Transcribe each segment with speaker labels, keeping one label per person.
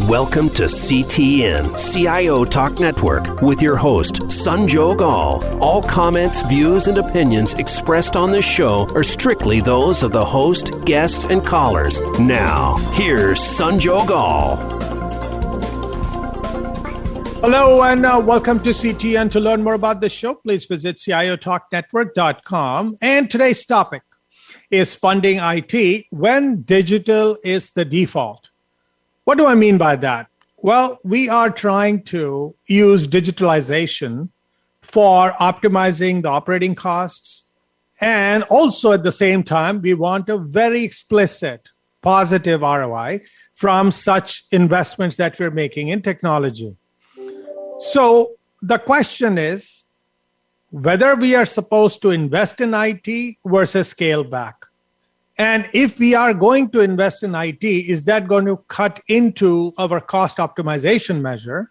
Speaker 1: Welcome to CTN, CIO Talk Network, with your host, Sanjog Aul. All comments, views, and opinions expressed on this show are strictly those of the host, guests, and callers. Now, here's Sanjog Aul.
Speaker 2: Hello and welcome to CTN. To learn more about the show, please visit ciotalknetwork.com. And today's topic is funding IT when digital is the default. What do I mean by that? Well, we are trying to use digitalization for optimizing the operating costs. And also at the same time, we want a very explicit positive ROI from such investments that we're making in technology. So the question is whether we are supposed to invest in IT versus scale back. And if we are going to invest in IT, is that going to cut into our cost optimization measure?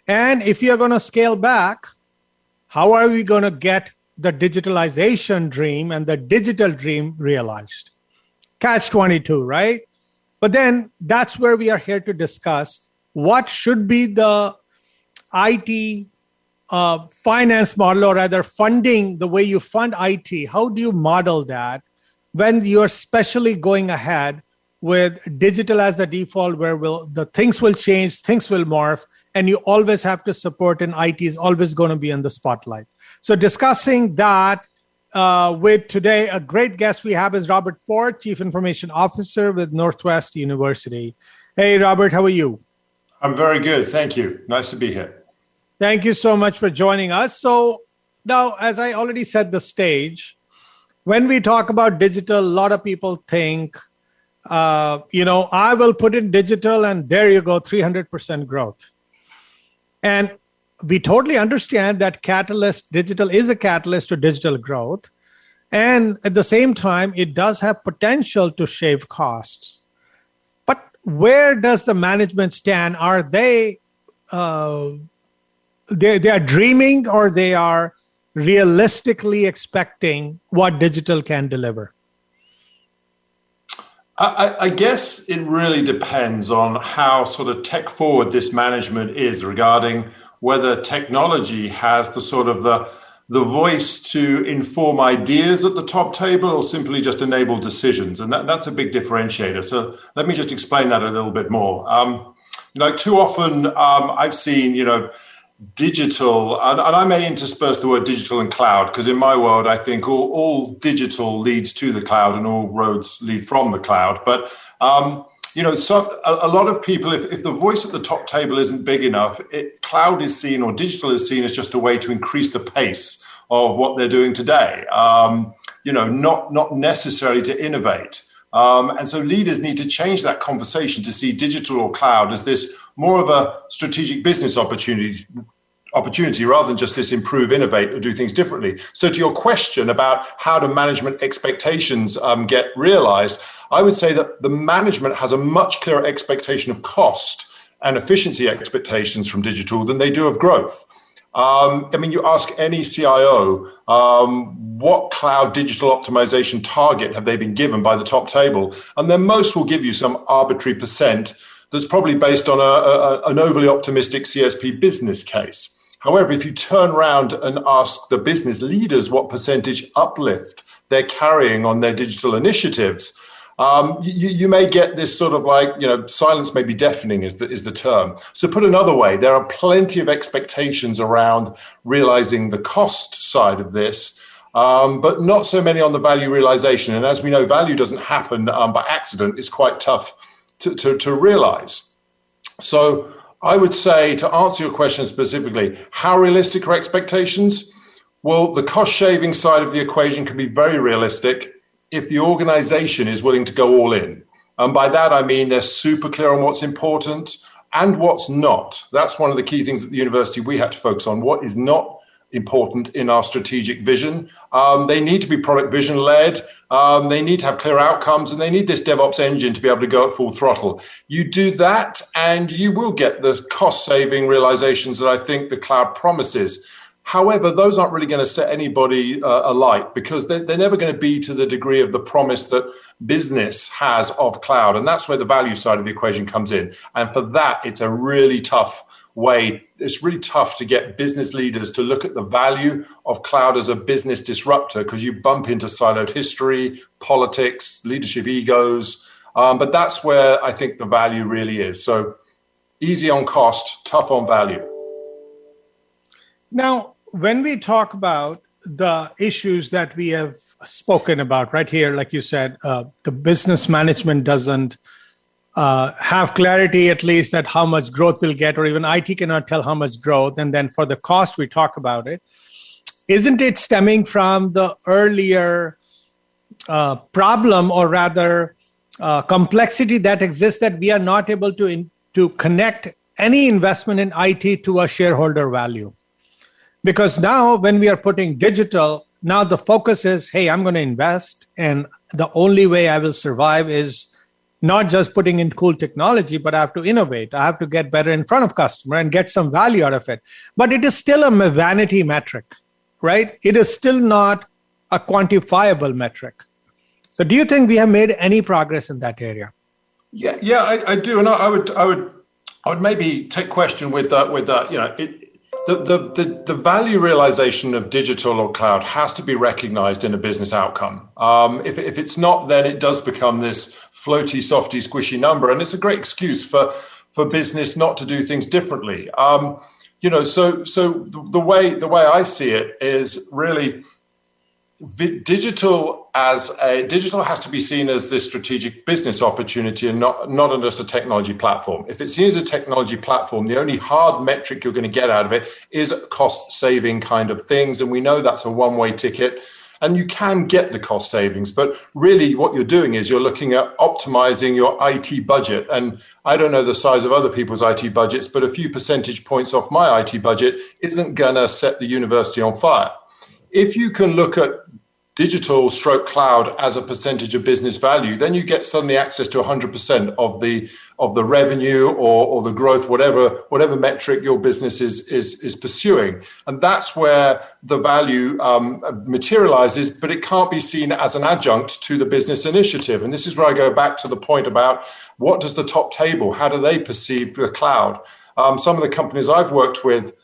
Speaker 2: And if you are going to scale back, how are we going to get the digitalization dream and the digital dream realized? Catch-22, right? But then that's where we are here to discuss what should be the IT finance model, or rather funding, the way you fund IT. How do you model that when you're especially going ahead with digital as the default, where the things will change, things will morph, and you always have to support, and IT is always going to be in the spotlight. So discussing that with today, a great guest we have is Robert Ford, Chief Information Officer with Northwest University. Hey, Robert, how are you?
Speaker 3: I'm very good. Thank you. Nice to be here.
Speaker 2: Thank you so much for joining us. So now, as I already set the stage, when we talk about digital, a lot of people think, I will put in digital and there you go, 300% growth. And we totally understand that digital is a catalyst to digital growth. And at the same time, it does have potential to shave costs. But where does the management stand? Are they are dreaming, or they are realistically expecting what digital can deliver?
Speaker 3: I guess it really depends on how sort of tech forward this management is regarding whether technology has the sort of the voice to inform ideas at the top table, or simply just enable decisions. And that's a big differentiator. So let me just explain that a little bit more. Too often I've seen, digital, and I may intersperse the word digital and cloud, because in my world, I think all digital leads to the cloud and all roads lead from the cloud. But, a lot of people, if the voice at the top table isn't big enough, cloud is seen, or digital is seen, as just a way to increase the pace of what they're doing today, not necessarily to innovate. And so leaders need to change that conversation to see digital or cloud as this more of a strategic business opportunity rather than just this improve, innovate, or do things differently. So to your question about how do management expectations get realized, I would say that the management has a much clearer expectation of cost and efficiency expectations from digital than they do of growth. You ask any CIO, what cloud digital optimization target have they been given by the top table? And then most will give you some arbitrary percent that's probably based on an overly optimistic CSP business case. However, if you turn around and ask the business leaders what percentage uplift they're carrying on their digital initiatives, you may get this sort of silence may be deafening is the term. So put another way, there are plenty of expectations around realizing the cost side of this, but not so many on the value realization. And as we know, value doesn't happen by accident. It's quite tough to realize. So I would say, to answer your question specifically, how realistic are expectations? Well, the cost shaving side of the equation can be very realistic if the organization is willing to go all in. And by that, I mean they're super clear on what's important and what's not. That's one of the key things at the university we had to focus on. What is not important in our strategic vision? They need to be product vision led. They need to have clear outcomes, and they need this DevOps engine to be able to go at full throttle. You do that, and you will get the cost saving realizations that I think the cloud promises. However, those aren't really going to set anybody alight, because they're never going to be to the degree of the promise that business has of cloud. And that's where the value side of the equation comes in. And for that, it's a really tough way. It's really tough to get business leaders to look at the value of cloud as a business disruptor, because you bump into siloed history, politics, leadership egos. But that's where I think the value really is. So easy on cost, tough on value.
Speaker 2: Now, when we talk about the issues that we have spoken about right here, like you said, the business management doesn't have clarity, at least, that how much growth we'll get, or even IT cannot tell how much growth. And then for the cost, we talk about it. Isn't it stemming from the earlier problem, or rather complexity that exists, that we are not able to connect any investment in IT to a shareholder value? Because now when we are putting digital, now the focus is, hey, I'm going to invest, and the only way I will survive is not just putting in cool technology, but I have to innovate. I have to get better in front of customer and get some value out of it. But it is still a vanity metric, right? It is still not a quantifiable metric. So do you think we have made any progress in that area?
Speaker 3: Yeah, I do. And I would maybe take question with that, the value realization of digital or cloud has to be recognized in a business outcome. If it's not, then it does become this floaty, softy, squishy number, and it's a great excuse for business not to do things differently. So the way I see it is really digital has to be seen as this strategic business opportunity, and not just a technology platform. If it's seen as a technology platform, the only hard metric you're going to get out of it is cost saving kind of things. And we know that's a one-way ticket, and you can get the cost savings. But really what you're doing is you're looking at optimizing your IT budget. And I don't know the size of other people's IT budgets, but a few percentage points off my IT budget isn't going to set the university on fire. If you can look at digital stroke cloud as a percentage of business value, then you get suddenly access to 100% of the revenue or the growth, whatever metric your business is pursuing. And that's where the value materializes, but it can't be seen as an adjunct to the business initiative. And this is where I go back to the point about what does the top table, how do they perceive the cloud? Some of the companies I've worked with,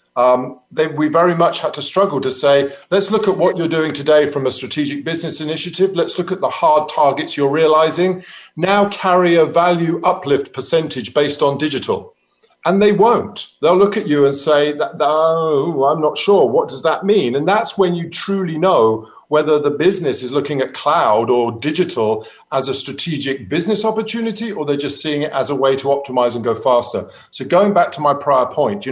Speaker 3: we very much had to struggle to say, let's look at what you're doing today from a strategic business initiative. Let's look at the hard targets you're realizing. Now carry a value uplift percentage based on digital. And they won't. They'll look at you and say, oh, I'm not sure. What does that mean? And that's when you truly know whether the business is looking at cloud or digital as a strategic business opportunity, or they're just seeing it as a way to optimize and go faster. So going back to my prior point,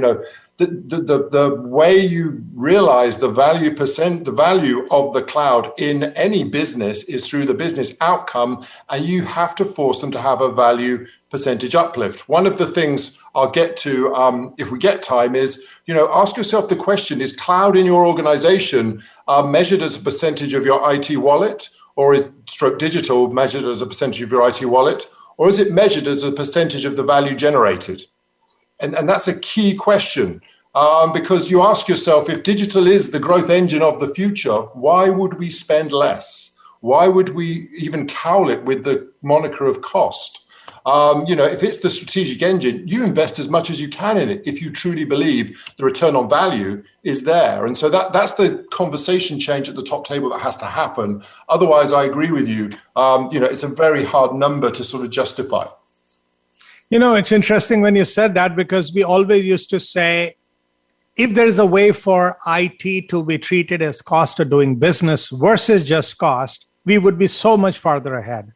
Speaker 3: the way you realize the value of the cloud in any business is through the business outcome, and you have to force them to have a value percentage uplift. One of the things I'll get to if we get time is, ask yourself the question, is cloud in your organization measured as a percentage of your IT wallet, or is stroke digital measured as a percentage of your IT wallet, or is it measured as a percentage of the value generated? And that's a key question, because you ask yourself, if digital is the growth engine of the future, why would we spend less? Why would we even cowl it with the moniker of cost? If it's the strategic engine, you invest as much as you can in it if you truly believe the return on value is there. And so that's the conversation change at the top table that has to happen. Otherwise, I agree with you. It's a very hard number to sort of justify.
Speaker 2: It's interesting when you said that, because we always used to say, if there is a way for IT to be treated as cost of doing business versus just cost, we would be so much farther ahead.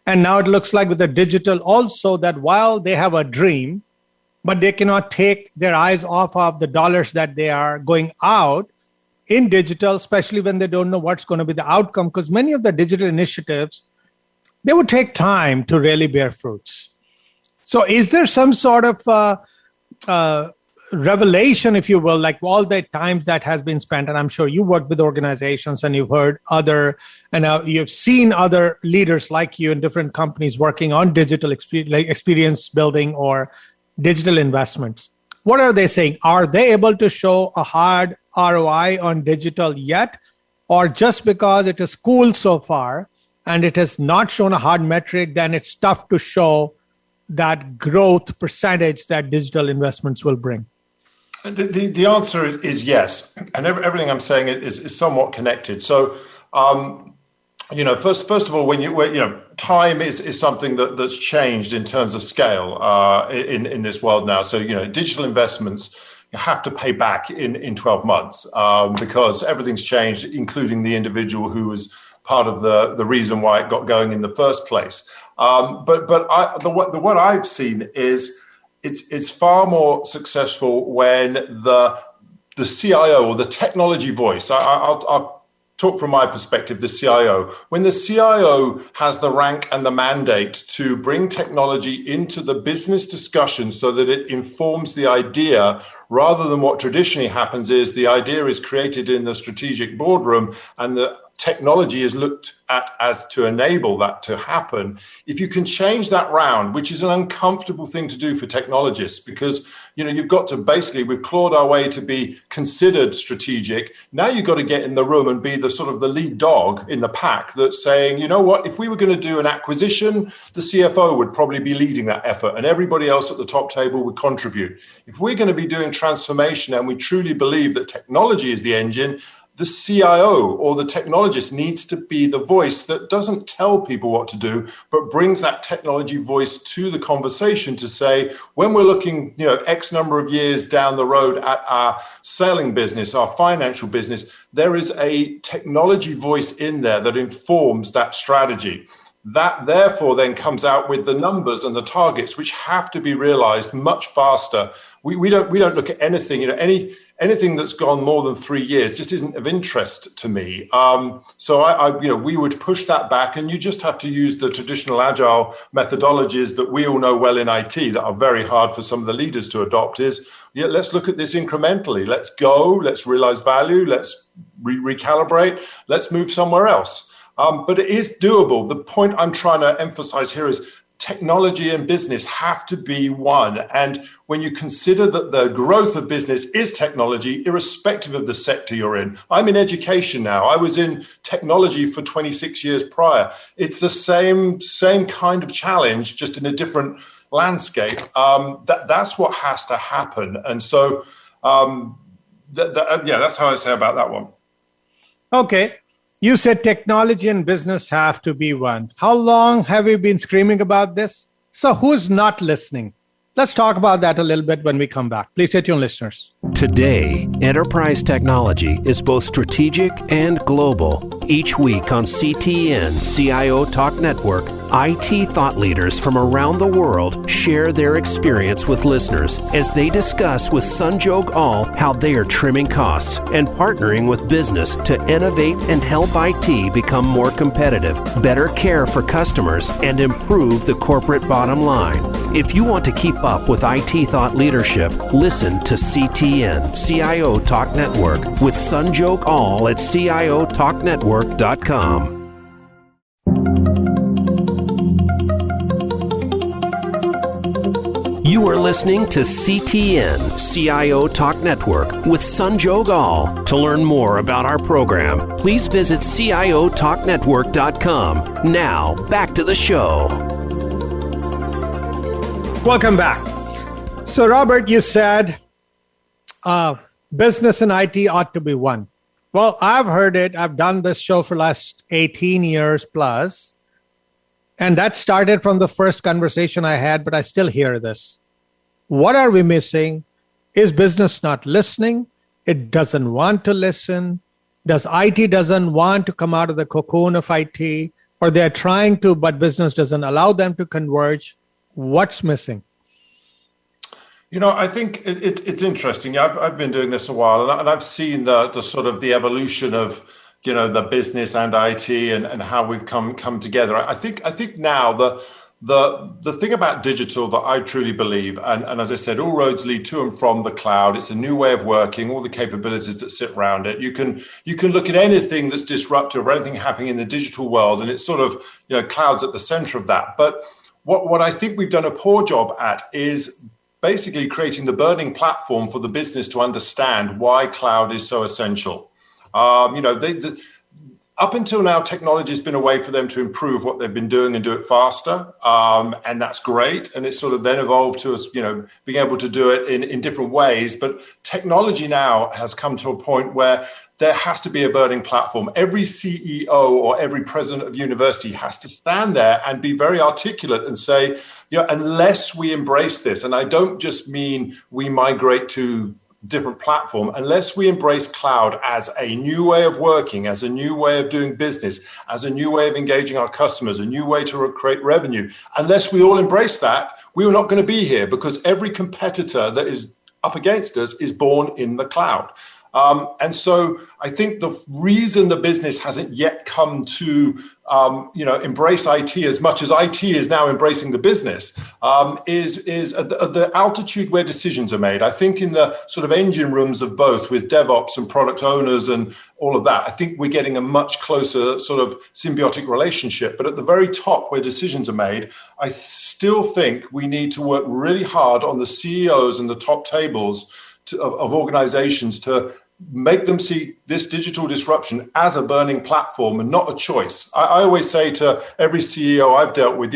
Speaker 2: And now it looks like with the digital also, that while they have a dream, but they cannot take their eyes off of the dollars that they are going out in digital, especially when they don't know what's going to be the outcome, because many of the digital initiatives, they would take time to really bear fruits. So is there some sort of revelation, if you will, like all the times that has been spent, and I'm sure you work with organizations and you've heard you've seen other leaders like you in different companies working on digital experience building or digital investments. What are they saying? Are they able to show a hard ROI on digital yet, or just because it is cool so far and it has not shown a hard metric, then it's tough to show that growth percentage that digital investments will bring?
Speaker 3: The answer is yes, and everything I'm saying is somewhat connected. So, first of all, time is something that's changed in terms of scale in this world now. So, digital investments, you have to pay back in 12 months because everything's changed, including the individual who was part of the reason why it got going in the first place. What I've seen is it's far more successful when the CIO or the technology voice. I'll talk from my perspective, the CIO. When the CIO has the rank and the mandate to bring technology into the business discussion so that it informs the idea, rather than what traditionally happens is the idea is created in the strategic boardroom and the technology is looked at as to enable that to happen. If you can change that round, which is an uncomfortable thing to do for technologists, because you've got to we've clawed our way to be considered strategic. Now you've got to get in the room and be the sort of the lead dog in the pack that's saying, you know what, if we were going to do an acquisition, the CFO would probably be leading that effort and everybody else at the top table would contribute. If we're going to be doing transformation and we truly believe that technology is the engine, the CIO or the technologist needs to be the voice that doesn't tell people what to do, but brings that technology voice to the conversation to say, when we're looking, X number of years down the road at our selling business, our financial business, there is a technology voice in there that informs that strategy. That therefore then comes out with the numbers and the targets, which have to be realized much faster. We don't look at anything, anything that's gone more than 3 years just isn't of interest to me. So we would push that back, and you just have to use the traditional agile methodologies that we all know well in IT that are very hard for some of the leaders to adopt. Let's look at this incrementally. Let's go. Let's realize value. Let's recalibrate. Let's move somewhere else. But it is doable. The point I'm trying to emphasize here is technology and business have to be one. And when you consider that the growth of business is technology, irrespective of the sector you're in. I'm in education now. I was in technology for 26 years prior. It's the same kind of challenge, just in a different landscape. That's what has to happen. And so, that's how I say about that one.
Speaker 2: Okay. You said technology and business have to be one. How long have we been screaming about this? So who's not listening? Let's talk about that a little bit when we come back. Please stay tuned, listeners.
Speaker 1: Today, enterprise technology is both strategic and global. Each week on CTN CIO Talk Network, IT thought leaders from around the world share their experience with listeners as they discuss with Sanjog Aul how they are trimming costs and partnering with business to innovate and help IT become more competitive, better care for customers, and improve the corporate bottom line. If you want to keep up with IT thought leadership, listen to CTN CIO Talk Network with Sanjog Aul at CIOTalkNetwork.com. You are listening to CTN CIO Talk Network with Sanjog Aul. To learn more about our program, please visit CIOTalkNetwork.com. Now, back to the show.
Speaker 2: Welcome back. So, Robert, you said business and IT ought to be one. Well, I've heard it. I've done this show for the last 18 years plus. And that started from the first conversation I had, but I still hear this. What are we missing? Is business not listening? It doesn't want to listen. Does IT doesn't want to come out of the cocoon of IT? Or they're trying to, but business doesn't allow them to converge? What's missing?
Speaker 3: I think it's interesting. I've been doing this a while, and I've seen the sort of the evolution of the business and IT and how we've come together. I think now the thing about digital that I truly believe, and as I said, all roads lead to and from the cloud. It's a new way of working, all the capabilities that sit around it. You can look at anything that's disruptive or anything happening in the digital world, and it's sort of cloud's at the center of that. But what I think we've done a poor job at is basically creating the burning platform for the business to understand why cloud is so essential. Up until now, technology has been a way for them to improve what they've been doing and do it faster. And that's great. And it's sort of then evolved to us, being able to do it in different ways. But technology now has come to a point where there has to be a burning platform. Every CEO or every president of university has to stand there and be very articulate and say, unless we embrace this, and I don't just mean we migrate to different platform, unless we embrace cloud as a new way of working, as a new way of doing business, as a new way of engaging our customers, a new way to create revenue, unless we all embrace that, we are not going to be here, because every competitor that is up against us is born in the cloud. And so I think the reason the business hasn't yet come to embrace IT as much as IT is now embracing the business is at the altitude where decisions are made. I think in the sort of engine rooms of both, with DevOps and product owners and all of that, I think we're getting a much closer sort of symbiotic relationship. But at the very top where decisions are made, I still think we need to work really hard on the CEOs and the top tables of organizations to make them see this digital disruption as a burning platform and not a choice. I always say to every CEO I've dealt with,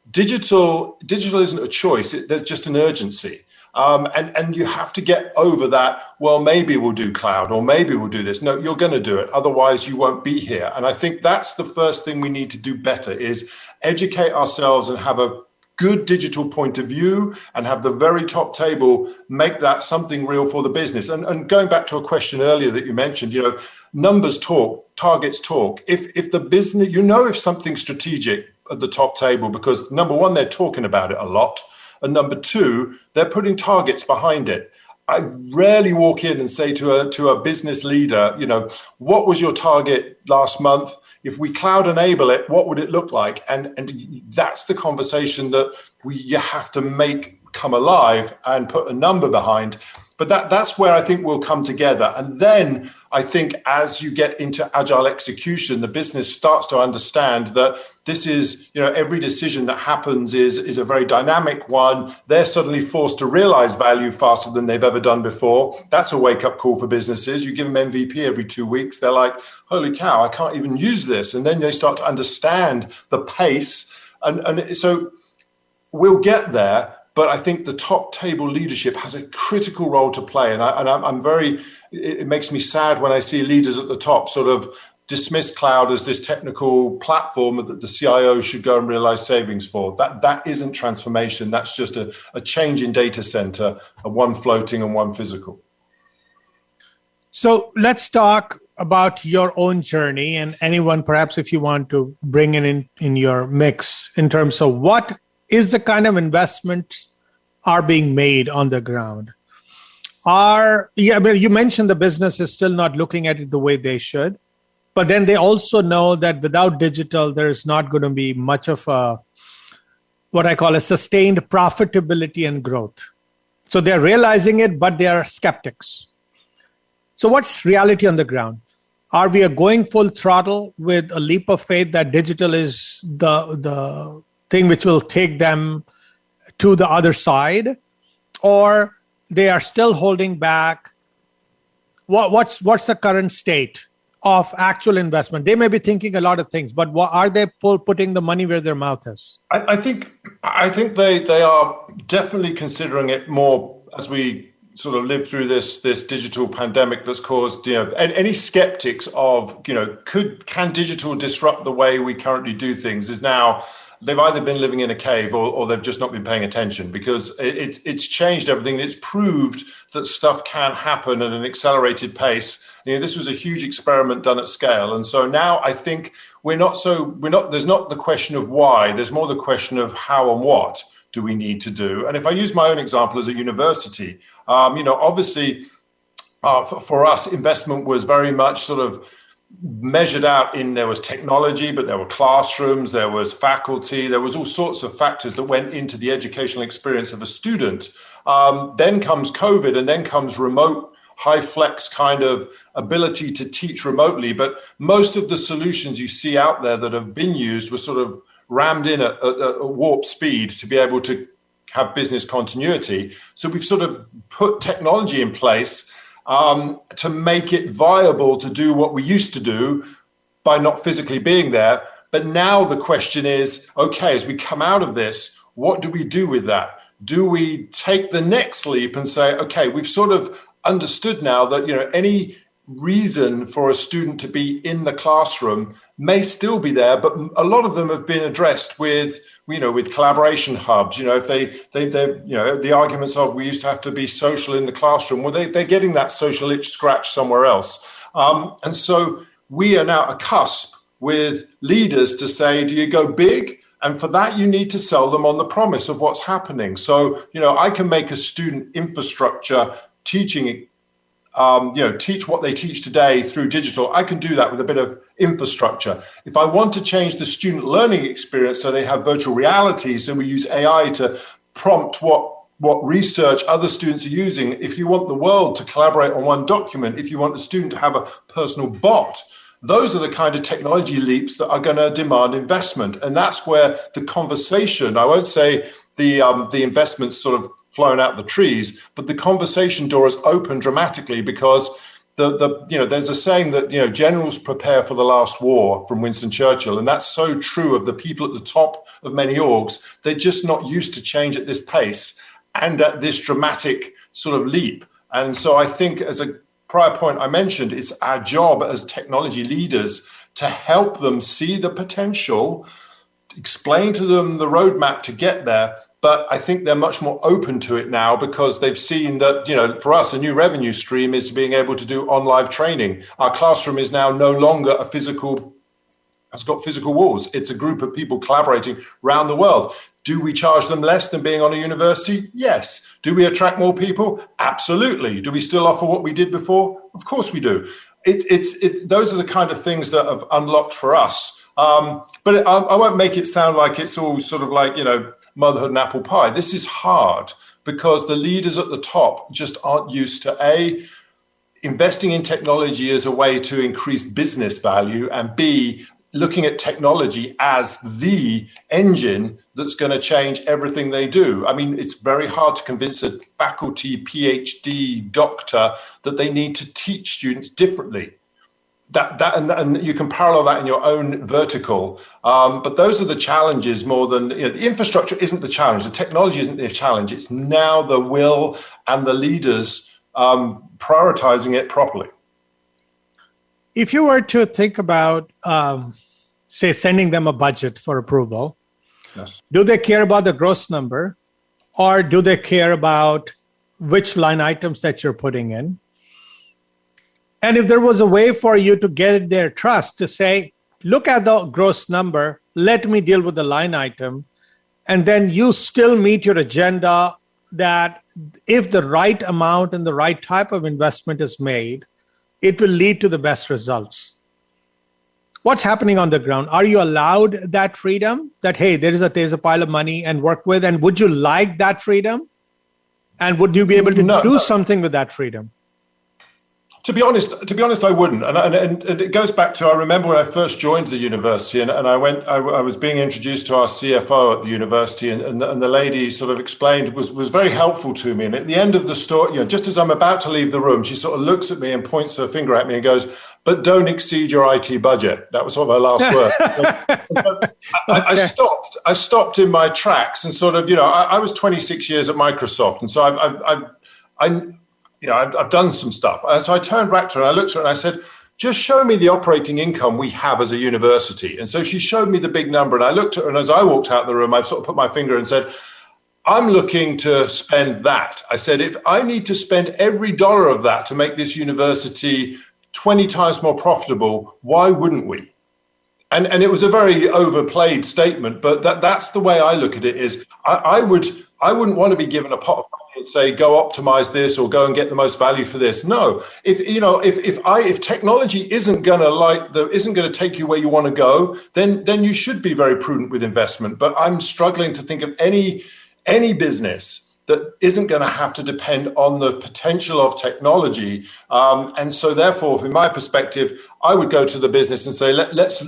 Speaker 3: digital isn't a choice. There's just an urgency. And you have to get over that, well, maybe we'll do cloud or maybe we'll do this. No, you're going to do it. Otherwise, you won't be here. And I think that's the first thing we need to do better, is educate ourselves and have a good digital point of view and have the very top table make that something real for the business. And going back to a question earlier that you mentioned, numbers talk, targets talk. If the business, if something's strategic at the top table, because number one, they're talking about it a lot. And number two, they're putting targets behind it. I rarely walk in and say to a business leader, what was your target last month? If we cloud enable it, what would it look like? And that's the conversation that you have to make come alive and put a number behind. But that's where I think we'll come together. And then I think as you get into agile execution, the business starts to understand that this is, every decision that happens is a very dynamic one. They're suddenly forced to realize value faster than they've ever done before. That's a wake-up call for businesses. You give them MVP every 2 weeks. They're like, holy cow, I can't even use this. And then they start to understand the pace. And so we'll get there. But I think the top table leadership has a critical role to play. And it makes me sad when I see leaders at the top sort of dismiss cloud as this technical platform that the CIO should go and realize savings for. That isn't transformation. That's just a change in data center, one floating and one physical.
Speaker 2: So let's talk about your own journey, and anyone, perhaps if you want to bring in your mix in terms of what is the kind of investments are being made on the ground. You mentioned the business is still not looking at it the way they should, but then they also know that without digital, there's not going to be much of what I call a sustained profitability and growth. So they're realizing it, but they are skeptics. So what's reality on the ground? Are we going full throttle with a leap of faith that digital is the thing which will take them to the other side, or they are still holding back? What's the current state of actual investment? They may be thinking a lot of things, but are they putting the money where their mouth is?
Speaker 3: I think they are definitely considering it more as we sort of live through this digital pandemic that's caused, any skeptics of, can digital disrupt the way we currently do things, is now they've either been living in a cave or they've just not been paying attention, because it's changed everything. It's proved that stuff can happen at an accelerated pace. This was a huge experiment done at scale. And so now I think there's not the question of why, there's more the question of how and what do we need to do. And if I use my own example as a university, obviously for us, investment was very much sort of measured out there was technology, but there were classrooms, there was faculty, there was all sorts of factors that went into the educational experience of a student. Then comes COVID, and then comes remote, high flex kind of ability to teach remotely. But most of the solutions you see out there that have been used were sort of rammed in at warp speed to be able to have business continuity. So we've sort of put technology in place to make it viable to do what we used to do by not physically being there. But now the question is, okay, as we come out of this, what do we do with that? Do we take the next leap and say, okay, we've sort of understood now that, any reason for a student to be in the classroom may still be there, but a lot of them have been addressed with collaboration hubs. If the arguments of we used to have to be social in the classroom, well, they're getting that social itch scratched somewhere else. And so we are now a cusp with leaders to say, do you go big? And for that, you need to sell them on the promise of what's happening. So, I can make a student infrastructure teaching teach what they teach today through digital. I can do that with a bit of infrastructure. If I want to change the student learning experience so they have virtual reality, so we use AI to prompt what research other students are using. If you want the world to collaborate on one document, if you want the student to have a personal bot, those are the kind of technology leaps that are going to demand investment. And that's where the conversation, I won't say the investments sort of flown out the trees, but the conversation door is open dramatically because there's a saying that generals prepare for the last war from Winston Churchill, and that's so true of the people at the top of many orgs. They're just not used to change at this pace and at this dramatic sort of leap. And so I think, as a prior point I mentioned, it's our job as technology leaders to help them see the potential, explain to them the roadmap to get there. But I think they're much more open to it now because they've seen that, for us, a new revenue stream is being able to do on-live training. Our classroom is now no longer has got physical walls. It's a group of people collaborating around the world. Do we charge them less than being on a university? Yes. Do we attract more people? Absolutely. Do we still offer what we did before? Of course we do. Those are the kind of things that have unlocked for us. But I won't make it sound like it's all sort of like, motherhood and apple pie. This is hard because the leaders at the top just aren't used to investing in technology as a way to increase business value, and B, looking at technology as the engine that's going to change everything they do. I mean, it's very hard to convince a faculty, PhD, doctor that they need to teach students differently. And you can parallel that in your own vertical. But those are the challenges more than, the infrastructure isn't the challenge. The technology isn't the challenge. It's now the will and the leaders prioritizing it properly.
Speaker 2: If you were to think about, say, sending them a budget for approval,
Speaker 3: yes.
Speaker 2: Do they care about the gross number, or do they care about which line items that you're putting in? And if there was a way for you to get their trust to say, look at the gross number, let me deal with the line item, and then you still meet your agenda that if the right amount and the right type of investment is made, it will lead to the best results. What's happening on the ground? Are you allowed that freedom that, hey, there's a pile of money and work with, and would you like that freedom? And would you be able to do something with that freedom?
Speaker 3: To be honest, I wouldn't. And it goes back to, I remember when I first joined the university and I was being introduced to our CFO at the university, and the lady sort of explained, was very helpful to me. And at the end of the story, just as I'm about to leave the room, she sort of looks at me and points her finger at me and goes, but don't exceed your IT budget. That was sort of her last word. I stopped in my tracks and sort of, I was 26 years at Microsoft. And so I've done some stuff. And so I turned back to her and I looked at her and I said, just show me the operating income we have as a university. And so she showed me the big number, and I looked at her, and as I walked out the room, I sort of put my finger and said, I'm looking to spend that. I said, if I need to spend every dollar of that to make this university 20 times more profitable, why wouldn't we? And it was a very overplayed statement, but that's the way I look at it. Is I wouldn't want to be given a pot of money and say, go optimize this or go and get the most value for this. No, if technology isn't going to take you where you want to go, then you should be very prudent with investment. But I'm struggling to think of any business that isn't going to have to depend on the potential of technology. And so therefore, from my perspective, I would go to the business and say, let's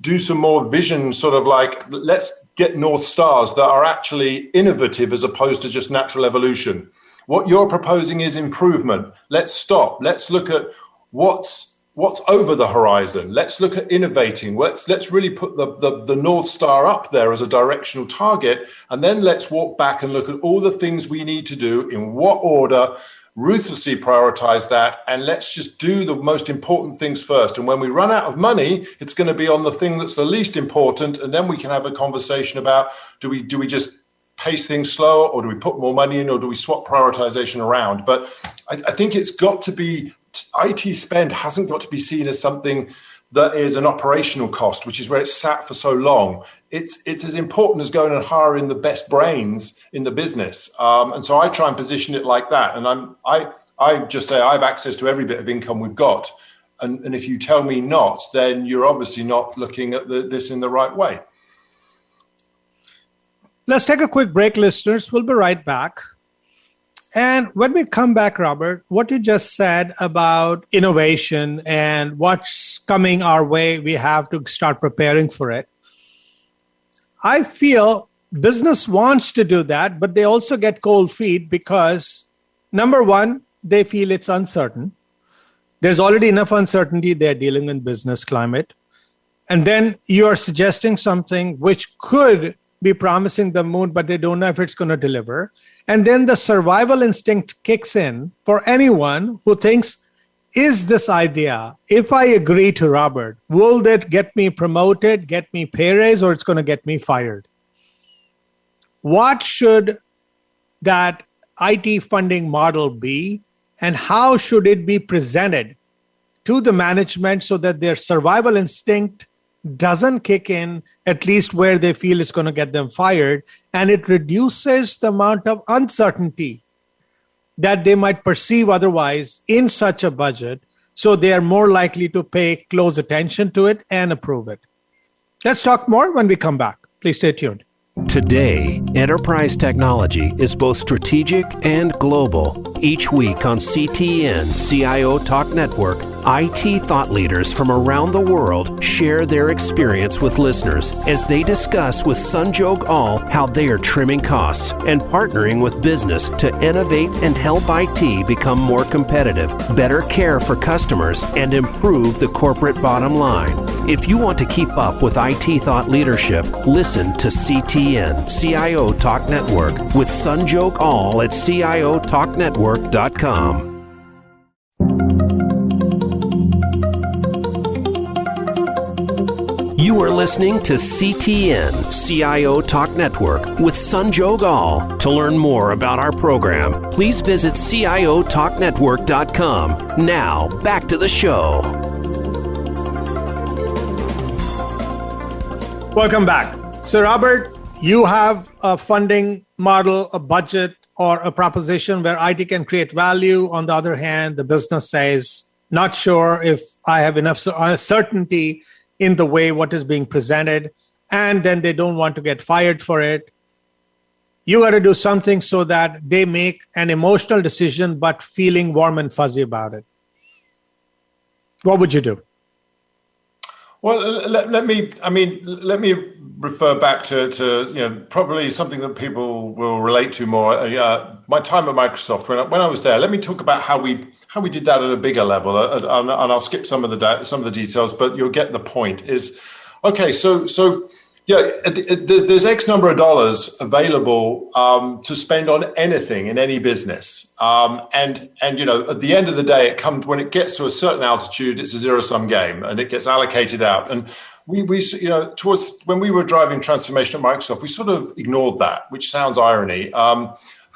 Speaker 3: do some more vision, sort of like, let's get North Stars that are actually innovative as opposed to just natural evolution. What you're proposing is improvement. Let's stop. Let's look at what's over the horizon. Let's look at innovating. Let's really put the North Star up there as a directional target. And then let's walk back and look at all the things we need to do, in what order, ruthlessly prioritize that, and let's just do the most important things first. And when we run out of money, it's going to be on the thing that's the least important, and then we can have a conversation about, do we just pace things slower, or do we put more money in, or do we swap prioritization around? But I think it's got to be, IT spend hasn't got to be seen as something that is an operational cost, which is where it's sat for so long. It's as important as going and hiring the best brains in the business. And so I try and position it like that. And I just say I have access to every bit of income we've got. And if you tell me not, then you're obviously not looking at this in the right way.
Speaker 2: Let's take a quick break, listeners. We'll be right back. And when we come back, Robert, what you just said about innovation and what's coming our way, we have to start preparing for it. I feel business wants to do that, but they also get cold feet because, number one, they feel it's uncertain. There's already enough uncertainty they're dealing in business climate. And then you are suggesting something which could be promising the moon, but they don't know if it's going to deliver. And then the survival instinct kicks in for anyone who thinks, is this idea, if I agree to Robert, will that get me promoted, get me pay raise, or it's going to get me fired? What should that IT funding model be, and how should it be presented to the management so that their survival instinct doesn't kick in, at least where they feel it's going to get them fired, and it reduces the amount of uncertainty that they might perceive otherwise in such a budget, so they are more likely to pay close attention to it and approve it. Let's talk more when we come back. Please stay tuned.
Speaker 1: Today, enterprise technology is both strategic and global. Each week on CTN CIO Talk Network, IT thought leaders from around the world share their experience with listeners as they discuss with Sanjog Aul how they are trimming costs and partnering with business to innovate and help IT become more competitive, better care for customers, and improve the corporate bottom line. If you want to keep up with IT thought leadership, listen to CTN CIO Talk Network with Sanjog Aul at CIOTalkNetwork.com. You are listening to CTN CIO Talk Network with Sanjog Aul. To learn more about our program, please visit CIOTalkNetwork.com. Now, back to the show.
Speaker 2: Welcome back. So, Robert, you have a funding model, a budget, or a proposition where IT can create value. On the other hand, the business says, not sure if I have enough certainty in the way what is being presented, and then they don't want to get fired for it. You got to do something so that they make an emotional decision, but feeling warm and fuzzy about it. What would you do?
Speaker 3: Well, let me refer back to probably something that people will relate to more. My time at Microsoft when I was there. Let me talk about how we did that at a bigger level, and I'll skip some of the details, but you'll get the point. Is okay. So there's X number of dollars available to spend on anything in any business, and at the end of the day, when it gets to a certain altitude, it's a zero-sum game, and it gets allocated out. And we towards when we were driving transformation at Microsoft, we sort of ignored that, which sounds irony.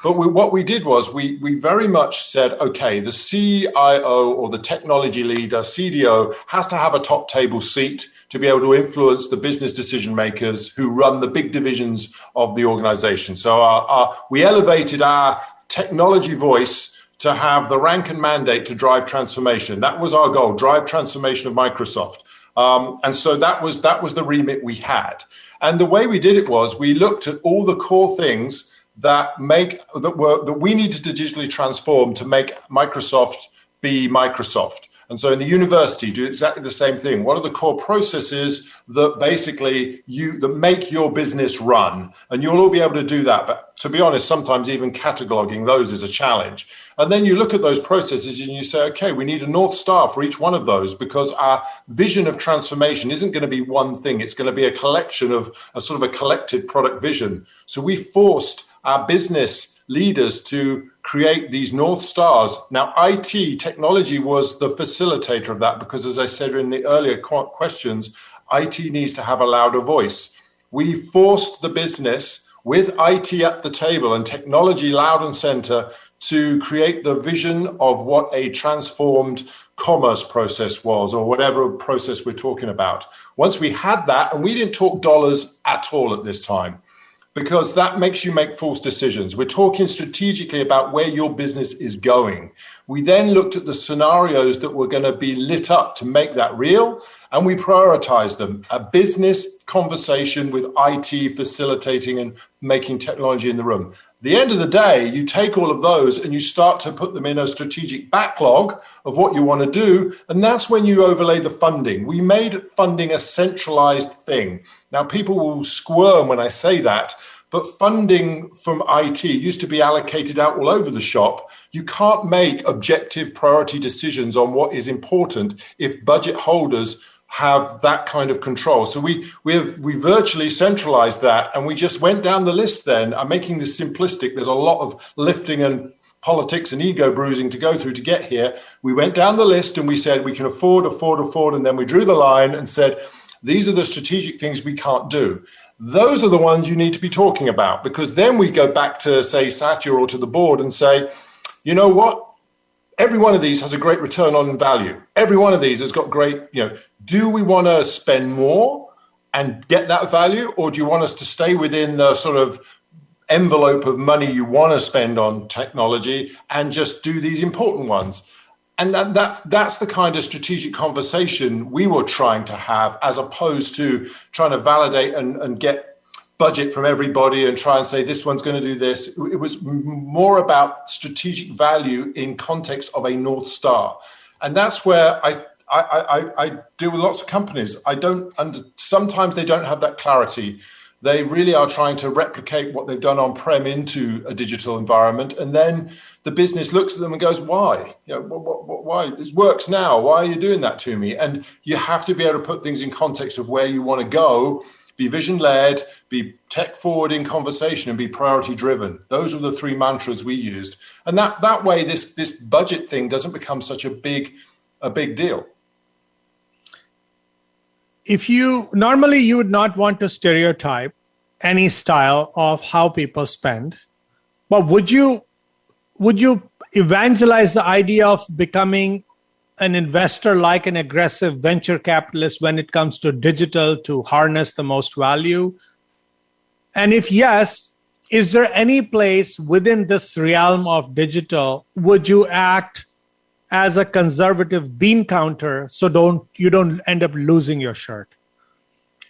Speaker 3: But what we did was we very much said, okay, the CIO or the technology leader, CDO, has to have a top table seat to be able to influence the business decision makers who run the big divisions of the organization. So we elevated our technology voice to have the rank and mandate to drive transformation. That was our goal, drive transformation of Microsoft. And so that was the remit we had. And the way we did it was we looked at all the core things that we needed to digitally transform to make Microsoft be Microsoft. And so in the university, do exactly the same thing. What are the core processes that basically that make your business run? And you'll all be able to do that. But to be honest, sometimes even cataloging those is a challenge. And then you look at those processes and you say, okay, we need a North Star for each one of those, because our vision of transformation isn't going to be one thing. It's going to be a collection of a sort of a collective product vision. So we forced our business leaders to create these North Stars. Now, IT technology was the facilitator of that, because as I said in the earlier questions, IT needs to have a louder voice. We forced the business with IT at the table and technology loud and center to create the vision of what a transformed commerce process was, or whatever process we're talking about. Once we had that, and we didn't talk dollars at all at this time, because that makes you make false decisions. We're talking strategically about where your business is going. We then looked at the scenarios that were going to be lit up to make that real, and we prioritized them. A business conversation with IT facilitating and making technology in the room. The end of the day, you take all of those and you start to put them in a strategic backlog of what you want to do. And that's when you overlay the funding. We made funding a centralized thing. Now, people will squirm when I say that, but funding from IT used to be allocated out all over the shop. You can't make objective priority decisions on what is important if budget holders have that kind of control. So we virtually centralized that, and we just went down the list then. I'm making this simplistic. There's a lot of lifting and politics and ego bruising to go through to get here. We went down the list and we said we can afford, and then we drew the line and said, these are the strategic things we can't do. Those are the ones you need to be talking about, because then we go back to, say, Satya or to the board and say, you know what? Every one of these has a great return on value. Every one of these has got great, do we want to spend more and get that value? Or do you want us to stay within the sort of envelope of money you want to spend on technology and just do these important ones? And that's the kind of strategic conversation we were trying to have, as opposed to trying to validate and get budget from everybody and try and say this one's going to do this. It was more about strategic value in context of a North Star. And that's where I deal with lots of companies. Sometimes they don't have that clarity. They really are trying to replicate what they've done on-prem into a digital environment. And then the business looks at them and goes, why? Why? This works now. Why are you doing that to me? And you have to be able to put things in context of where you want to go, be vision-led, be tech-forward in conversation, and be priority-driven. Those are the three mantras we used. And that way, this budget thing doesn't become such a big deal.
Speaker 2: Normally you would not want to stereotype any style of how people spend, but would you evangelize the idea of becoming an investor like an aggressive venture capitalist when it comes to digital to harness the most value? And if yes, is there any place within this realm of digital would you act as a conservative bean counter so you don't end up losing your shirt?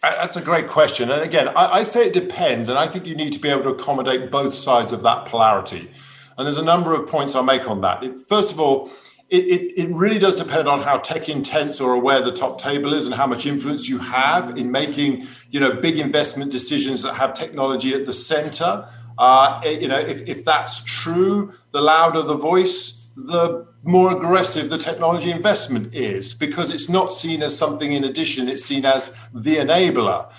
Speaker 3: That's a great question. And again, I say it depends, and I think you need to be able to accommodate both sides of that polarity. And there's a number of points I'll make on that. First of all, it really does depend on how tech intense or aware the top table is and how much influence you have in making, big investment decisions that have technology at the center. If that's true, the louder the voice, the more aggressive the technology investment is, because it's not seen as something in addition, it's seen as the enabler.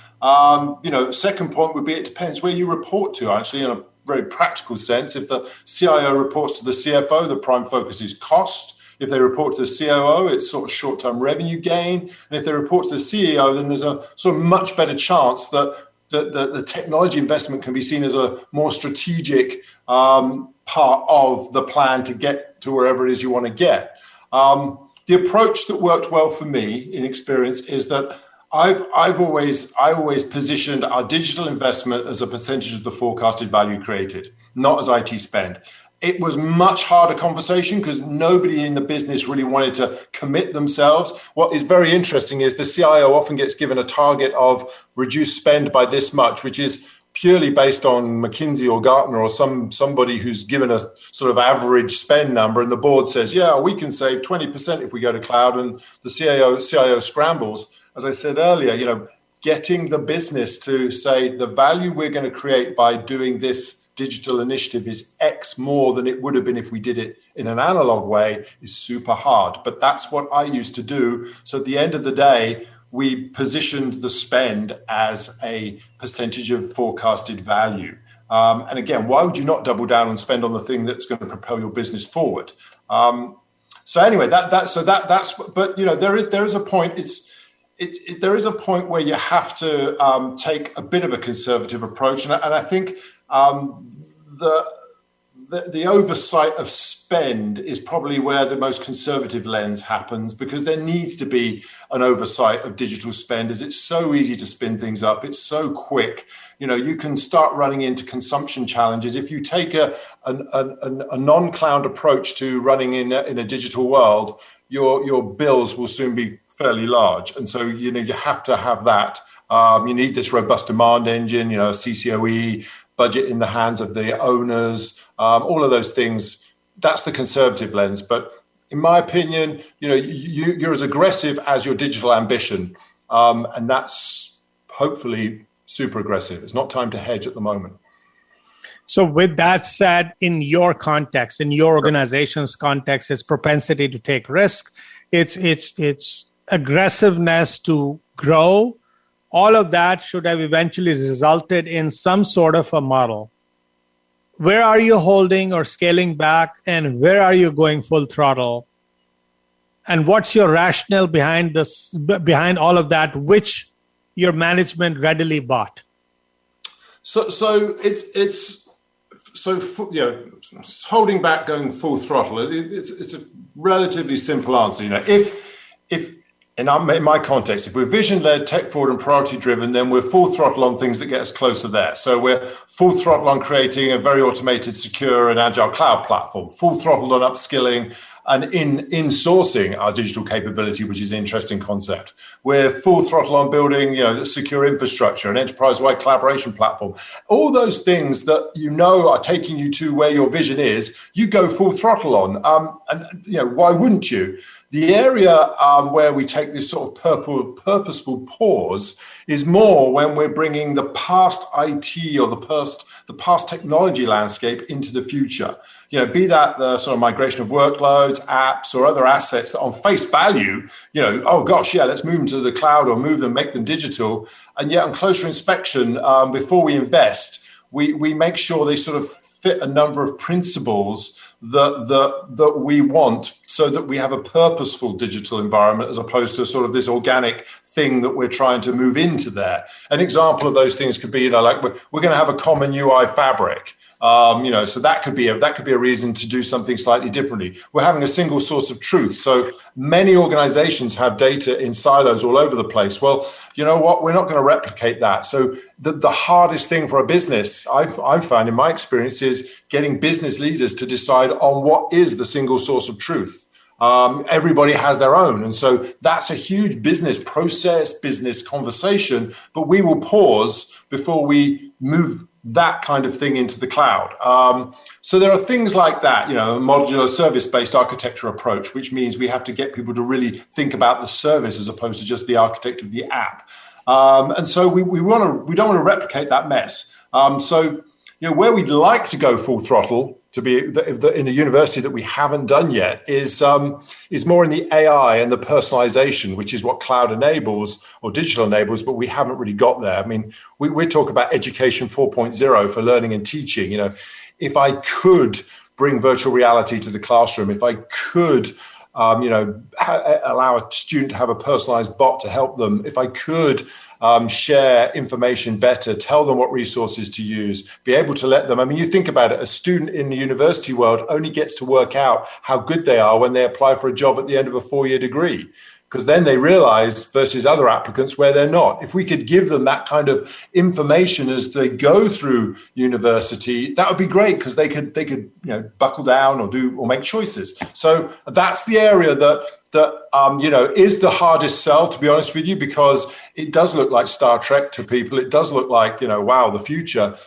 Speaker 3: Second point would be it depends where you report to, actually, in a very practical sense. If the CIO reports to the CFO, the prime focus is cost. If they report to the COO, it's sort of short-term revenue gain. And if they report to the CEO, then there's a sort of much better chance that the technology investment can be seen as a more strategic part of the plan to get to wherever it is you want to get. The approach that worked well for me in experience is that I always positioned our digital investment as a percentage of the forecasted value created, not as IT spend. It was much harder conversation because nobody in the business really wanted to commit themselves. What is very interesting is the CIO often gets given a target of reduced spend by this much, which is purely based on McKinsey or Gartner or somebody who's given a sort of average spend number, and the board says, yeah, we can save 20% if we go to cloud, and the CIO scrambles. As I said earlier, getting the business to say the value we're going to create by doing this digital initiative is X more than it would have been if we did it in an analog way is super hard. But that's what I used to do. So at the end of the day, we positioned the spend as a percentage of forecasted value. And again, why would you not double down and spend on the thing that's going to propel your business forward? So anyway, that's but there is a point. There is a point where you have to take a bit of a conservative approach, and I think the oversight of spend is probably where the most conservative lens happens, because there needs to be an oversight of digital spend, as it's so easy to spin things up. It's so quick. You can start running into consumption challenges. If you take a non-cloud approach to running in a digital world, your bills will soon be fairly large. And so, you have to have that. You need this robust demand engine, a CCOE, budget in the hands of the owners, all of those things. That's the conservative lens. But in my opinion, you're as aggressive as your digital ambition. And that's hopefully super aggressive. It's not time to hedge at the moment.
Speaker 2: So with that said, in your context, in your organization's context, it's propensity to take risk. It's aggressiveness to grow. All of that should have eventually resulted in some sort of a model. Where are you holding or scaling back, and where are you going full throttle? And what's your rationale behind all of that, which your management readily bought?
Speaker 3: So holding back, going full throttle. It's a relatively simple answer. If in my context, if we're vision-led, tech-forward, and priority-driven, then we're full throttle on things that get us closer there. So we're full throttle on creating a very automated, secure, and agile cloud platform. Full throttle on upskilling and in-sourcing our digital capability, which is an interesting concept. We're full throttle on building, the secure infrastructure, an enterprise-wide collaboration platform. All those things that are taking you to where your vision is, you go full throttle on. And why wouldn't you? The area where we take this sort of purposeful pause is more when we're bringing the past IT or the past technology landscape into the future. Be that the sort of migration of workloads, apps, or other assets that on face value, oh gosh, yeah, let's move them to the cloud or move them, make them digital. And yet on closer inspection, before we invest, we make sure they sort of fit a number of principles that we want, so that we have a purposeful digital environment as opposed to sort of this organic thing that we're trying to move into there. An example of those things could be, like we're going to have a common UI fabric. So that could be a reason to do something slightly differently. We're having a single source of truth. So many organizations have data in silos all over the place. Well, you know what? We're not going to replicate that. So the hardest thing for a business, I've found in my experience, is getting business leaders to decide on what is the single source of truth. Everybody has their own. And so that's a huge business process, business conversation, but we will pause before we move that kind of thing into the cloud. So there are things like that, a modular service-based architecture approach, which means we have to get people to really think about the service as opposed to just the architect of the app. And so we don't want to replicate that mess. So where we'd like to go full throttle, to be in a university that we haven't done yet, is more in the AI and the personalization, which is what cloud enables or digital enables, but we haven't really got there. I mean, we talk about education 4.0 for learning and teaching. If I could bring virtual reality to the classroom, if I could allow a student to have a personalized bot to help them, if I could share information better, tell them what resources to use, be able to let them. I mean, you think about it, a student in the university world only gets to work out how good they are when they apply for a job at the end of a 4-year degree, because then they realize versus other applicants where they're not. If we could give them that kind of information as they go through university, that would be great, because they could buckle down or make choices. So that's the area that that, is the hardest sell, to be honest with you, because it does look like Star Trek to people. It does look like, wow, the future,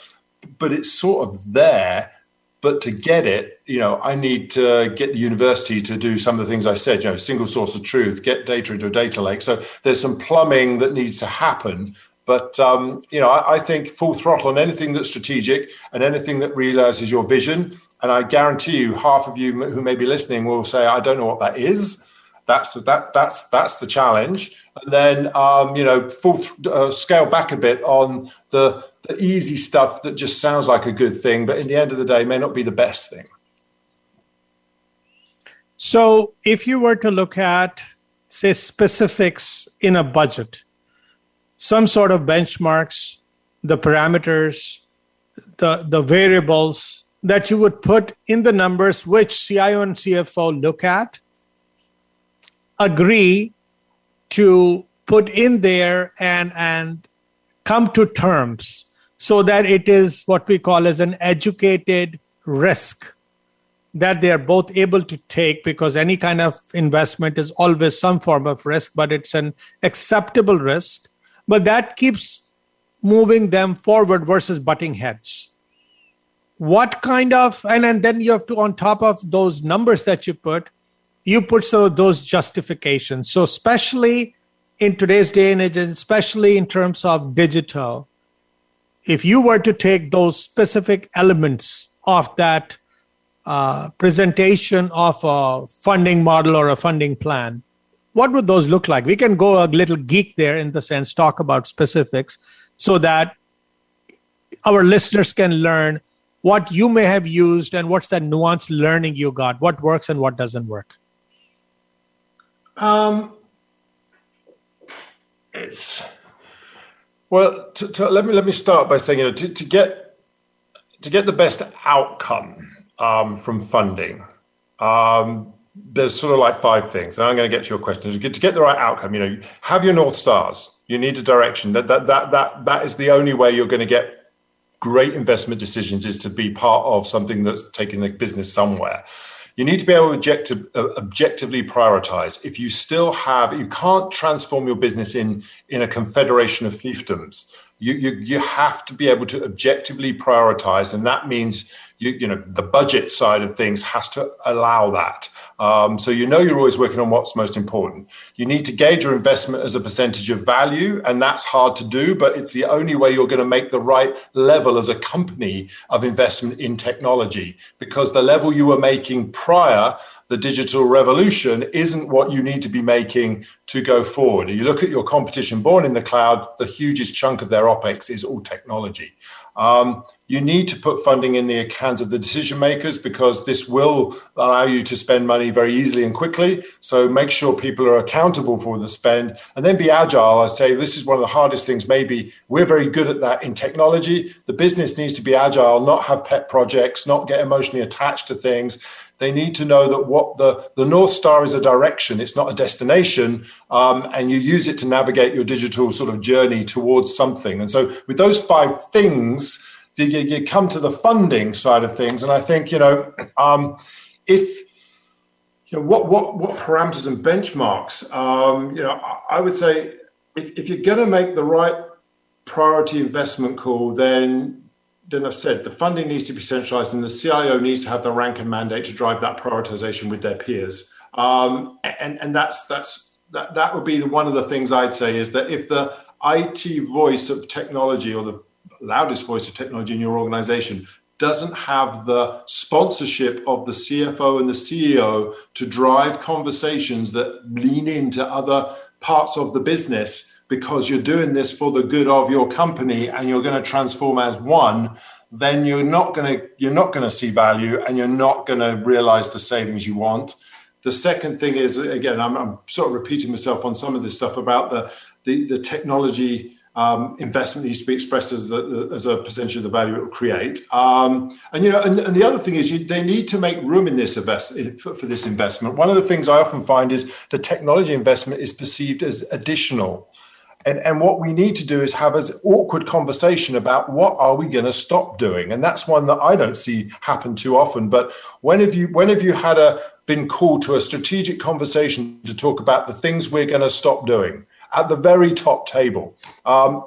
Speaker 3: but it's sort of there. But to get it, I need to get the university to do some of the things I said, single source of truth, get data into a data lake. So there's some plumbing that needs to happen. But, I think full throttle on anything that's strategic and anything that realizes your vision. And I guarantee you, half of you who may be listening will say, I don't know what that is. That's the challenge. And then, scale back a bit on the easy stuff that just sounds like a good thing, but in the end of the day may not be the best thing.
Speaker 2: So if you were to look at, say, specifics in a budget, some sort of benchmarks, the parameters, the variables that you would put in the numbers which CIO and CFO look at, agree to put in there and come to terms so that it is what we call as an educated risk that they are both able to take, because any kind of investment is always some form of risk, but it's an acceptable risk. But that keeps moving them forward versus butting heads. What kind of, and then you have to, on top of those numbers that you put some of those justifications. So especially in today's day and age, and especially in terms of digital, if you were to take those specific elements of that presentation of a funding model or a funding plan, what would those look like? We can go a little geek there in the sense, talk about specifics so that our listeners can learn what you may have used and what's that nuanced learning you got, what works and what doesn't work.
Speaker 3: Let me start by saying, to get the best outcome from funding, there's sort of like 5 things, and I'm going to get to your question. To get the right outcome, have your North Stars. You need a direction. That is the only way you're going to get great investment decisions, is to be part of something that's taking the business somewhere. You need to be able to objectively prioritize. If you you can't transform your business in a confederation of fiefdoms. You have to be able to objectively prioritize, and that means the budget side of things has to allow that. So you're always working on what's most important. You need to gauge your investment as a percentage of value, and that's hard to do, but it's the only way you're going to make the right level as a company of investment in technology, because the level you were making prior the digital revolution isn't what you need to be making to go forward. You look at your competition born in the cloud, the hugest chunk of their OPEX is all technology. You need to put funding in the hands of the decision makers, because this will allow you to spend money very easily and quickly. So make sure people are accountable for the spend, and then be agile. I say this is one of the hardest things. Maybe we're very good at that in technology. The business needs to be agile, not have pet projects, not get emotionally attached to things. They need to know that what the North Star is a direction, it's not a destination, and you use it to navigate your digital sort of journey towards something. And so with those 5 things, you come to the funding side of things. And I think, what parameters and benchmarks, I would say if you're going to make the right priority investment call, then I've said the funding needs to be centralized, and the CIO needs to have the rank and mandate to drive that prioritization with their peers. And that would be one of the things I'd say, is that if the IT voice of technology, or the loudest voice of technology in your organization, doesn't have the sponsorship of the CFO and the CEO to drive conversations that lean into other parts of the business, because you're doing this for the good of your company and you're going to transform as one, then you're not going to see value, and you're not going to realize the savings you want. The second thing is, again, I'm sort of repeating myself on some of this stuff about the technology investment needs to be expressed as a percentage of the value it will create. And the other thing is they need to make room in this for this investment. One of the things I often find is the technology investment is perceived as additional. And what we need to do is have an awkward conversation about what are we going to stop doing? And that's one that I don't see happen too often. But when have you been called to a strategic conversation to talk about the things we're going to stop doing at the very top table?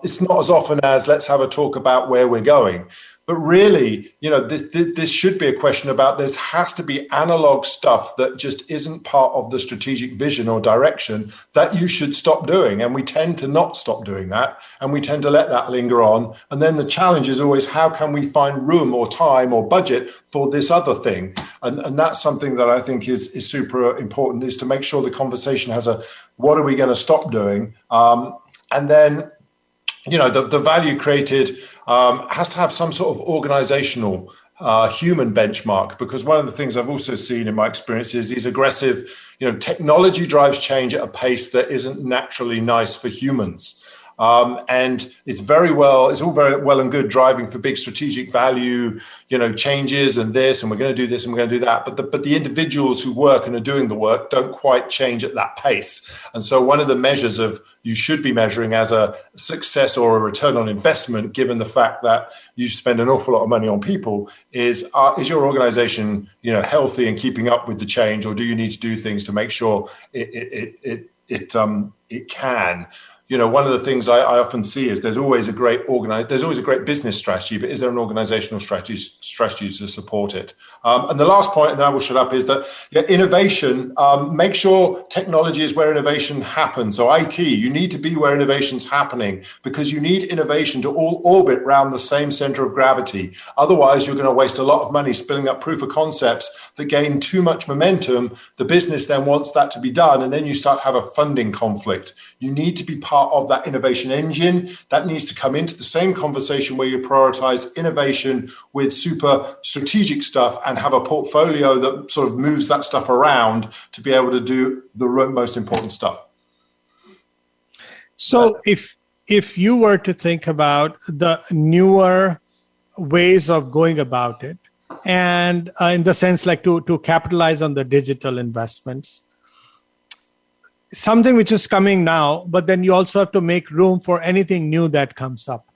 Speaker 3: It's not as often as let's have a talk about where we're going. But really, this should be a question about there has to be analog stuff that just isn't part of the strategic vision or direction that you should stop doing. And we tend to not stop doing that. And we tend to let that linger on. And then the challenge is always, how can we find room or time or budget for this other thing? And that's something that I think is super important, is to make sure the conversation has what are we going to stop doing? And then, the value created has to have some sort of organizational human benchmark, because one of the things I've also seen in my experience is these aggressive, technology drives change at a pace that isn't naturally nice for humans. And it's all very well and good driving for big strategic value, changes and this, and we're going to do this and we're going to do that. But the individuals who work and are doing the work don't quite change at that pace. And so one of the measures you should be measuring as a success or a return on investment, given the fact that you spend an awful lot of money on people, is your organization, healthy and keeping up with the change, or do you need to do things to make sure it can? One of the things I often see is there's always a great business strategy, but is there an organizational strategy to support it? And the last point, and then I will shut up, is that innovation, make sure technology is where innovation happens. So IT, you need to be where innovation's happening, because you need innovation to all orbit around the same center of gravity. Otherwise, you're going to waste a lot of money spilling up proof of concepts that gain too much momentum. The business then wants that to be done, and then you start to have a funding conflict. You need to be part of that innovation engine. That needs to come into the same conversation where you prioritize innovation with super strategic stuff and have a portfolio that sort of moves that stuff around to be able to do the most important stuff.
Speaker 2: So if you were to think about the newer ways of going about it, and in the sense like to capitalize on the digital investments, something which is coming now, but then you also have to make room for anything new that comes up.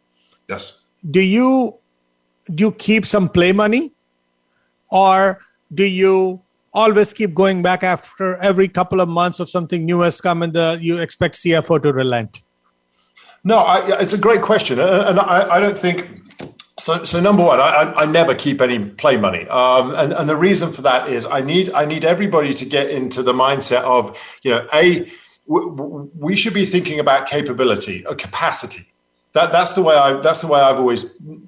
Speaker 3: Yes.
Speaker 2: Do you keep some play money, or do you always keep going back after every couple of months of something new has come and you expect CFO to relent?
Speaker 3: No, it's a great question. And I don't think... So number one, I never keep any play money, and the reason for that is I need everybody to get into the mindset of we should be thinking about capability or capacity. That's the way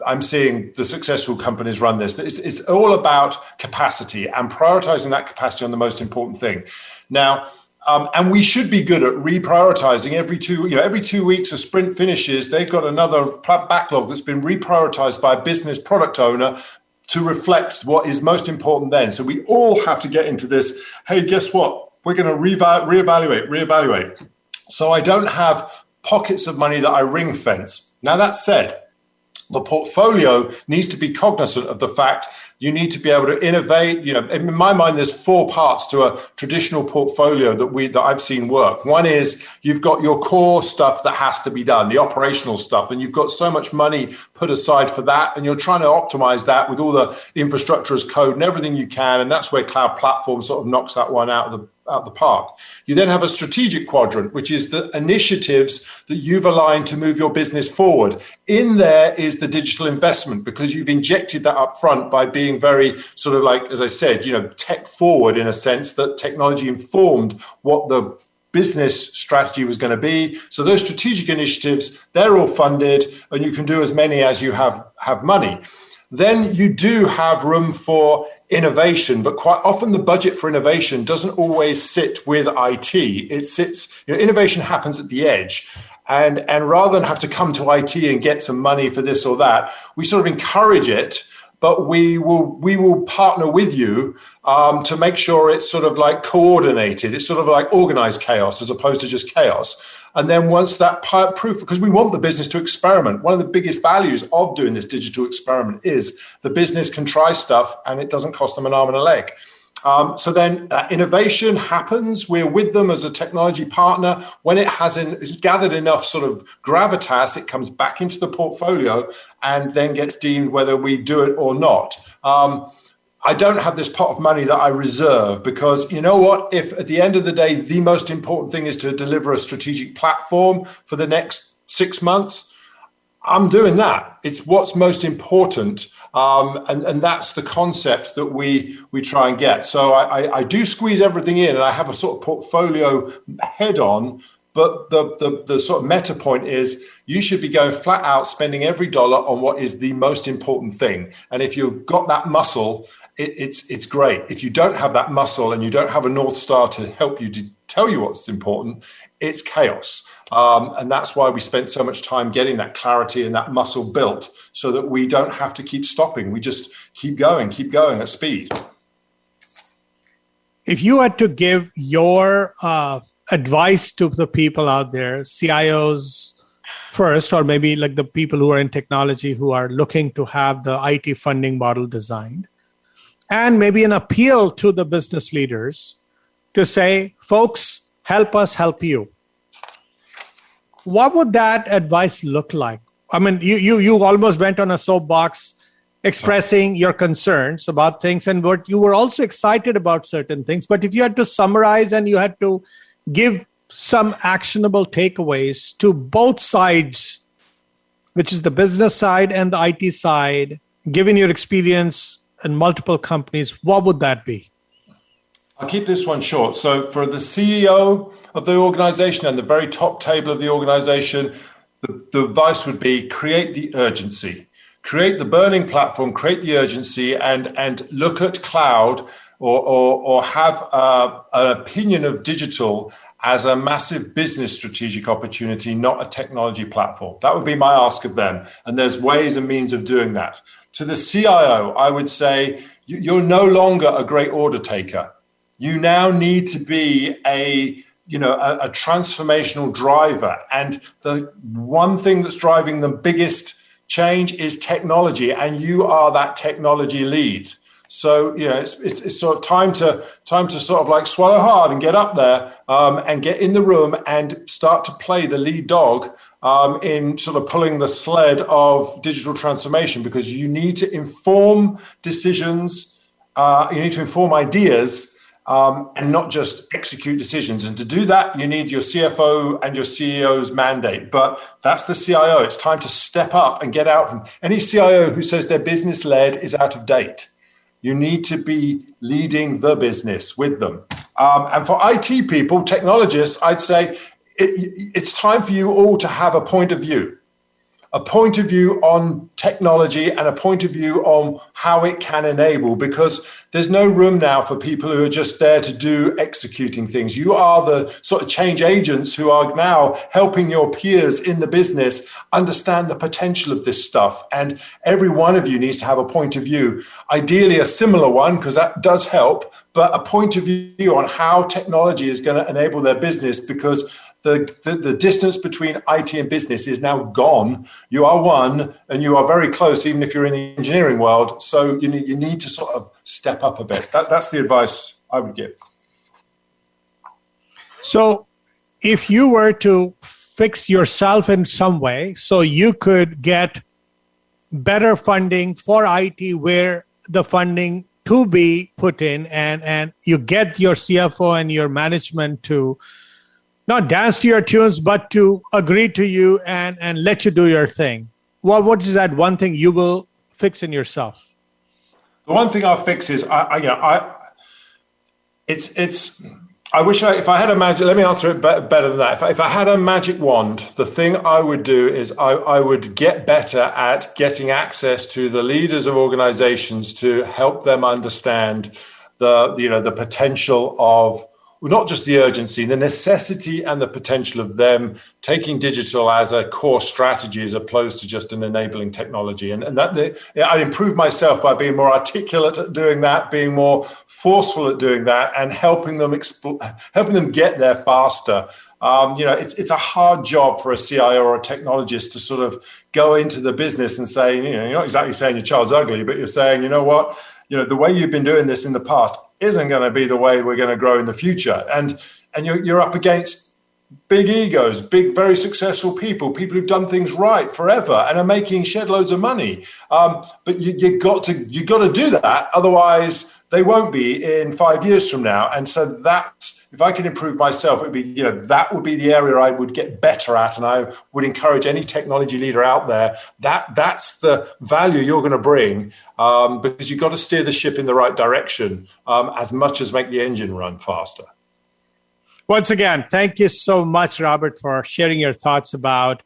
Speaker 3: I'm seeing the successful companies run this. It's all about capacity and prioritizing that capacity on the most important thing. Now. And we should be good at reprioritizing every 2 weeks. A sprint finishes, they've got another backlog that's been reprioritized by a business product owner to reflect what is most important then. So we all have to get into this. Hey, guess what? We're going to reevaluate. So I don't have pockets of money that I ring fence. Now that said, the portfolio needs to be cognizant of the fact you need to be able to innovate. In my mind, there's 4 parts to a traditional portfolio that I've seen work. One is you've got your core stuff that has to be done, the operational stuff, and you've got so much money put aside for that, and you're trying to optimize that with all the infrastructure as code and everything you can, and that's where cloud platform sort of knocks that one out of the park. You then have a strategic quadrant, which is the initiatives that you've aligned to move your business forward. In there is the digital investment, because you've injected that up front by being very sort of like, as I said, tech forward in a sense that technology informed what the business strategy was going to be. So those strategic initiatives, they're all funded, and you can do as many as you have money. Then you do have room for innovation, but quite often the budget for innovation doesn't always sit with IT. It sits, innovation happens at the edge. And rather than have to come to IT and get some money for this or that, we sort of encourage it, but we will partner with you to make sure it's sort of like coordinated. It's sort of like organized chaos as opposed to just chaos. And then once that proof, because we want the business to experiment. One of the biggest values of doing this digital experiment is the business can try stuff and it doesn't cost them an arm and a leg. So then innovation happens. We're with them as a technology partner. When it's gathered enough sort of gravitas, it comes back into the portfolio and then gets deemed whether we do it or not. I don't have this pot of money that I reserve because you know what? If at the end of the day, the most important thing is to deliver a strategic platform for the next 6 months, I'm doing that. It's what's most important. And that's the concept that we try and get. So I do squeeze everything in and I have a sort of portfolio head on. But the sort of meta point is you should be going flat out, spending every dollar on what is the most important thing. And if you've got that muscle, it's great. If you don't have that muscle and you don't have a North Star to help you to tell you what's important, it's chaos. And that's why we spent so much time getting that clarity and that muscle built so that we don't have to keep stopping. We just keep going at speed.
Speaker 2: If you had to give your advice to the people out there, CIOs first, or maybe like the people who are in technology who are looking to have the IT funding model designed, and maybe an appeal to the business leaders to say, folks, help us help you. What would that advice look like? I mean, you almost went on a soapbox expressing your concerns about things and what you were also excited about certain things. But if you had to summarize and you had to give some actionable takeaways to both sides, which is the business side and the IT side, given your experience in multiple companies, what would that be?
Speaker 3: I'll keep this one short. So for the CEO of the organization and the very top table of the organization, the advice would be create the urgency, create the burning platform, create the urgency, and look at cloud or have an opinion of digital as a massive business strategic opportunity, not a technology platform. That would be my ask of them. And there's ways and means of doing that. To the CIO, I would say you're no longer a great order taker. You now need to be a transformational driver. And the one thing that's driving the biggest change is technology, and you are that technology lead. So, it's sort of time to sort of like swallow hard and get up there and get in the room and start to play the lead dog in sort of pulling the sled of digital transformation, because you need to inform decisions, you need to inform ideas, and not just execute decisions. And to do that, you need your CFO and your CEO's mandate. But that's the CIO. It's time to step up and get out. From any CIO who says they're business-led is out of date. You need to be leading the business with them. And for IT people, technologists, I'd say it's time for you all to have a point of view on technology and a point of view on how it can enable, because there's no room now for people who are just there to do executing things. You are the sort of change agents who are now helping your peers in the business understand the potential of this stuff. And every one of you needs to have a point of view, ideally a similar one, because that does help, but a point of view on how technology is going to enable their business, because the distance between IT and business is now gone. You are one, and you are very close, even if you're in the engineering world. So you need to sort of step up a bit. That's the advice I would give. So
Speaker 2: if you were to fix yourself in some way so you could get better funding for IT where the funding to be put in, and you get your CFO and your management to not dance to your tunes, but to agree to you and let you do your thing. Well, what is that one thing you will fix in yourself?
Speaker 3: The one thing I'll fix is, if I had a magic, let me answer it better than that. If I had a magic wand, the thing I would do is I would get better at getting access to the leaders of organizations to help them understand the potential of, not just the urgency, the necessity and the potential of them taking digital as a core strategy as opposed to just an enabling technology. And that I improve myself by being more articulate at doing that, being more forceful at doing that, and helping them get there faster. It's a hard job for a CIO or a technologist to sort of go into the business and say, you're not exactly saying your child's ugly, but you're saying, you know what, the way you've been doing this in the past isn't going to be the way we're going to grow in the future. And you're up against big egos, big, very successful people who've done things right forever and are making shed loads of money. But you got to do that. Otherwise, they won't be in 5 years from now. And so if I can improve myself, that would be the area I would get better at. And I would encourage any technology leader out there, that's the value you're going to bring, because you've got to steer the ship in the right direction, as much as make the engine run faster.
Speaker 2: Once again, thank you so much, Robert, for sharing your thoughts about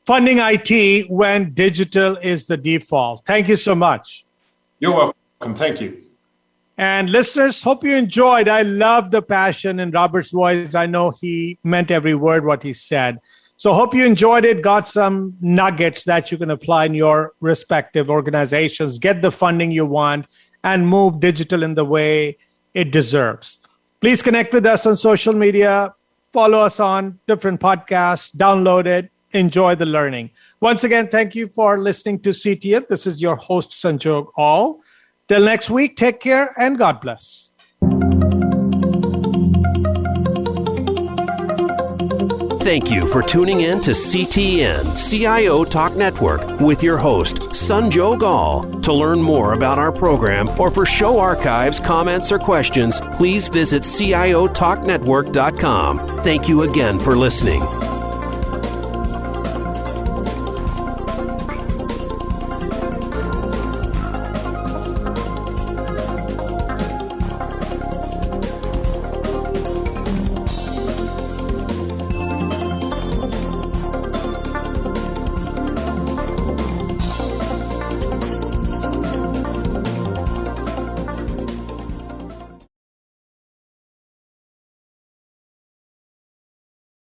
Speaker 2: funding IT when digital is the default. Thank you so much.
Speaker 3: You're welcome. Thank you.
Speaker 2: And listeners, hope you enjoyed. I love the passion in Robert's voice. I know he meant every word what he said. So hope you enjoyed it, got some nuggets that you can apply in your respective organizations, get the funding you want, and move digital in the way it deserves. Please connect with us on social media, follow us on different podcasts, download it, enjoy the learning. Once again, thank you for listening to CTN. This is your host, Sanjog Aul. Till next week, take care and God bless.
Speaker 1: Thank you for tuning in to CTN, CIO Talk Network, with your host, Sanjog Aul. To learn more about our program or for show archives, comments, or questions, please visit CIOTalkNetwork.com. Thank you again for listening.